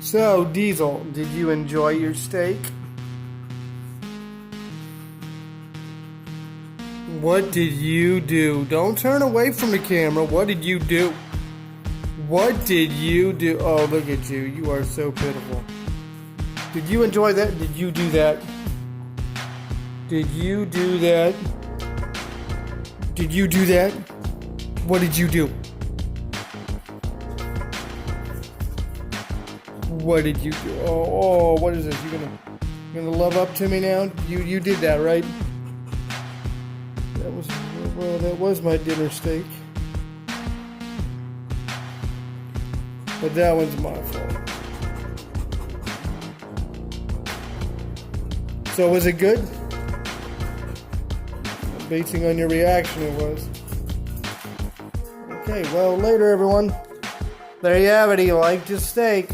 So, Diesel, did you enjoy your steak? What did you do? Don't turn away from the camera. What did you do? What did you do? Oh, look at you. You are so pitiful. Did you enjoy that? Did you do that? Did you do that? Did you do that? What did you do? What did you do? Oh, what is this? You gonna love up to me now? You did that, right? That was my dinner steak. But that one's my fault. So was it good? Basing on your reaction, it was. Okay, well, later, everyone. There you have it. He liked his steak.